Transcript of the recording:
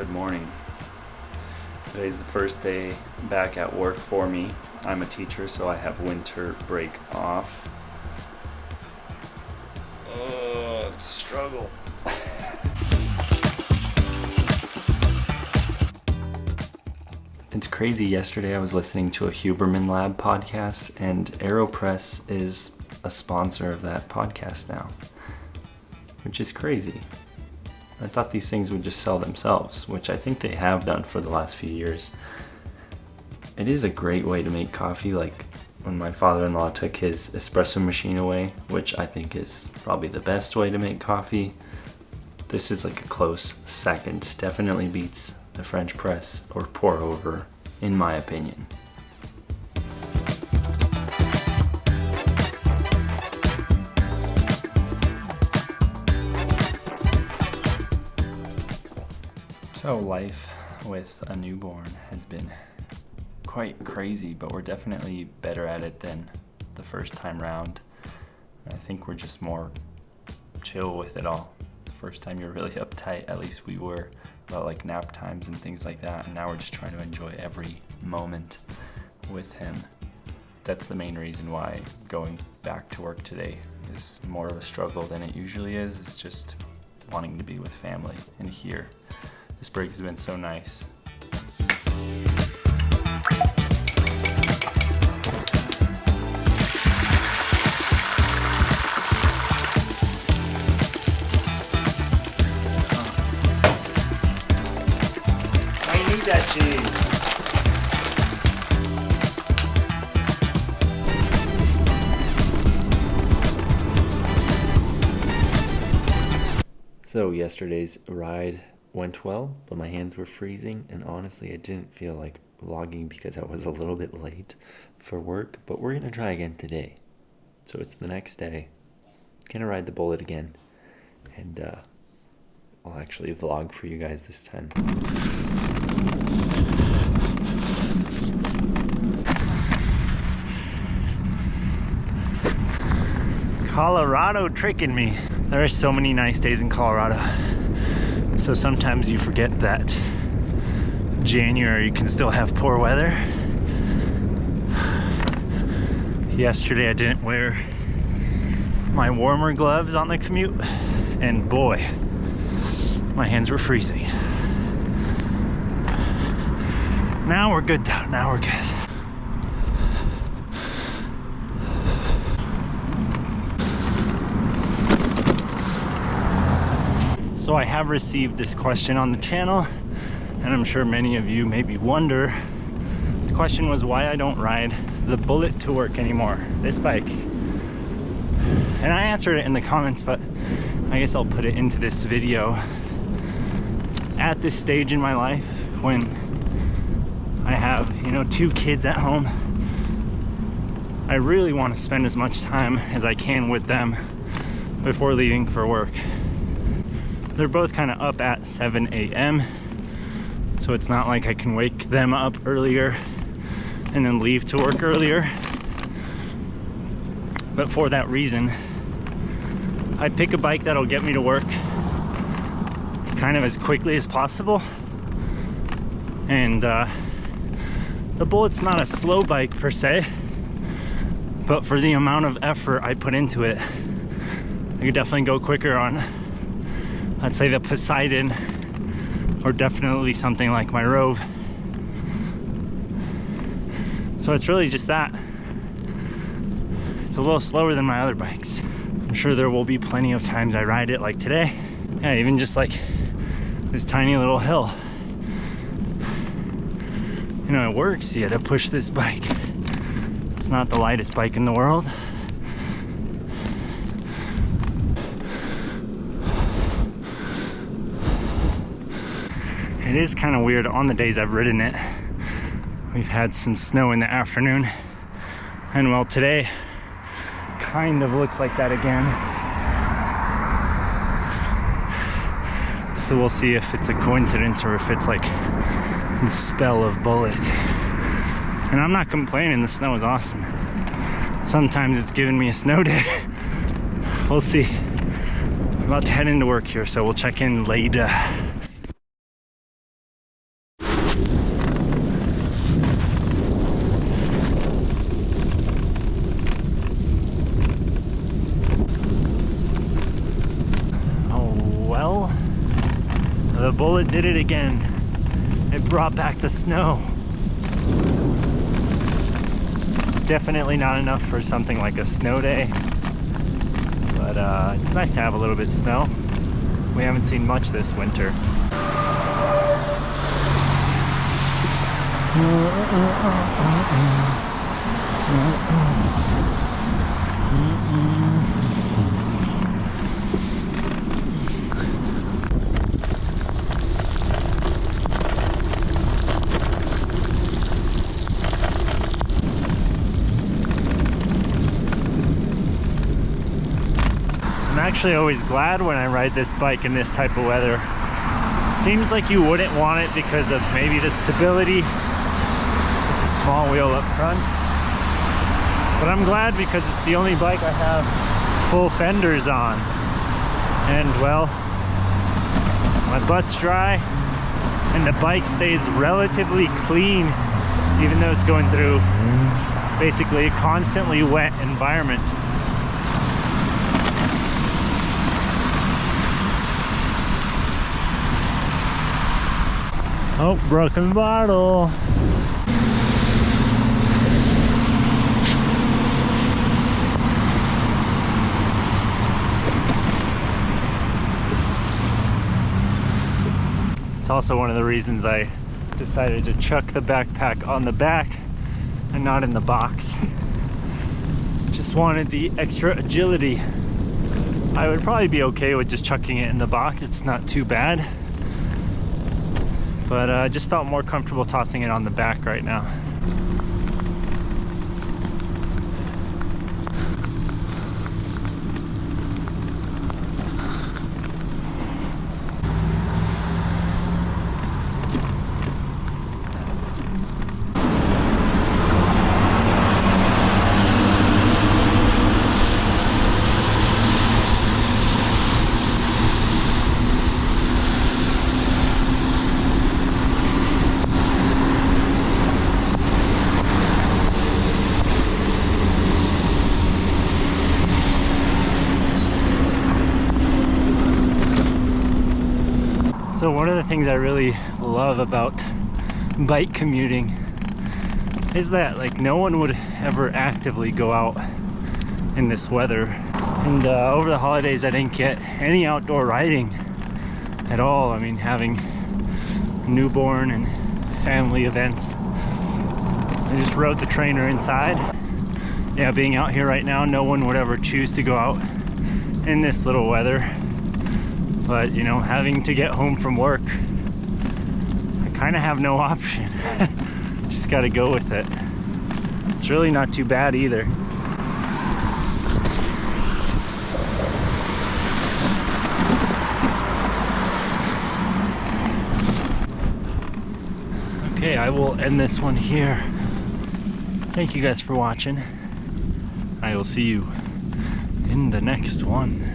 Good morning. Today's the first day back at work for me. I'm a teacher, so I have winter break off. It's a struggle. It's crazy. Yesterday I was listening to a Huberman Lab podcast, and AeroPress is a sponsor of that podcast now, which is crazy. I thought these things would just sell themselves, which I think they have done for the last few years. It is a great way to make coffee, like when my father-in-law took his espresso machine away, which I think is probably the best way to make coffee. This is like a close second. Definitely beats the French press or pour over, in my opinion. So life with a newborn has been quite crazy, but we're definitely better at it than the first time round. I think we're just more chill with it all. The first time you're really uptight, at least we were, about like nap times and things like that, and now we're just trying to enjoy every moment with him. That's the main reason why going back to work today is more of a struggle than it usually is. It's just wanting to be with family and here. This break has been so nice. I need that cheese. So yesterday's ride went well, but my hands were freezing, and honestly I didn't feel like vlogging because I was a little bit late for work, but we're gonna try again today. So it's the next day, gonna ride the Bullitt again, and I'll actually vlog for you guys this time. Colorado tricking me. There are so many nice days in Colorado. So sometimes you forget that January can still have poor weather. Yesterday I didn't wear my warmer gloves on the commute, and boy, my hands were freezing. Now we're good though, now we're good. So I have received this question on the channel, and I'm sure many of you maybe wonder. The question was why I don't ride the Bullitt to work anymore, this bike. And I answered it in the comments, but I guess I'll put it into this video. At this stage in my life, when I have, 2 kids at home, I really want to spend as much time as I can with them before leaving for work. They're both kind of up at 7 a.m. so it's not like I can wake them up earlier and then leave to work earlier. But for that reason, I pick a bike that'll get me to work kind of as quickly as possible. And the Bullitt's not a slow bike per se, but for the amount of effort I put into it, I could definitely go quicker on, I'd say, the Poseidon, or definitely something like my Rove. So it's really just that. It's a little slower than my other bikes. I'm sure there will be plenty of times I ride it like today. Yeah, even just like this tiny little hill. It works. You gotta push this bike. It's not the lightest bike in the world. It is kind of weird on the days I've ridden it. We've had some snow in the afternoon, and well, today kind of looks like that again. So we'll see if it's a coincidence or if it's like the spell of Bullitt. And I'm not complaining, the snow is awesome. Sometimes it's giving me a snow day. We'll see. I'm about to head into work here, so we'll check in later. Bullitt did it again. It brought back the snow. Definitely not enough for something like a snow day, but it's nice to have a little bit of snow. We haven't seen much this winter. I'm actually always glad when I ride this bike in this type of weather. Seems like you wouldn't want it because of maybe the stability with the small wheel up front. But I'm glad because it's the only bike I have full fenders on. And well, my butt's dry and the bike stays relatively clean even though it's going through basically a constantly wet environment. Oh, broken bottle. It's also one of the reasons I decided to chuck the backpack on the back and not in the box. Just wanted the extra agility. I would probably be okay with just chucking it in the box. It's not too bad. But I just felt more comfortable tossing it on the back right now. So one of the things I really love about bike commuting is that like no one would ever actively go out in this weather. And over the holidays I didn't get any outdoor riding at all. I mean, having newborn and family events, I just rode the trainer inside. Yeah, being out here right now, no one would ever choose to go out in this little weather. But, you know, having to get home from work, I kind of have no option. Just got to go with it. It's really not too bad either. Okay, I will end this one here. Thank you guys for watching. I will see you in the next one.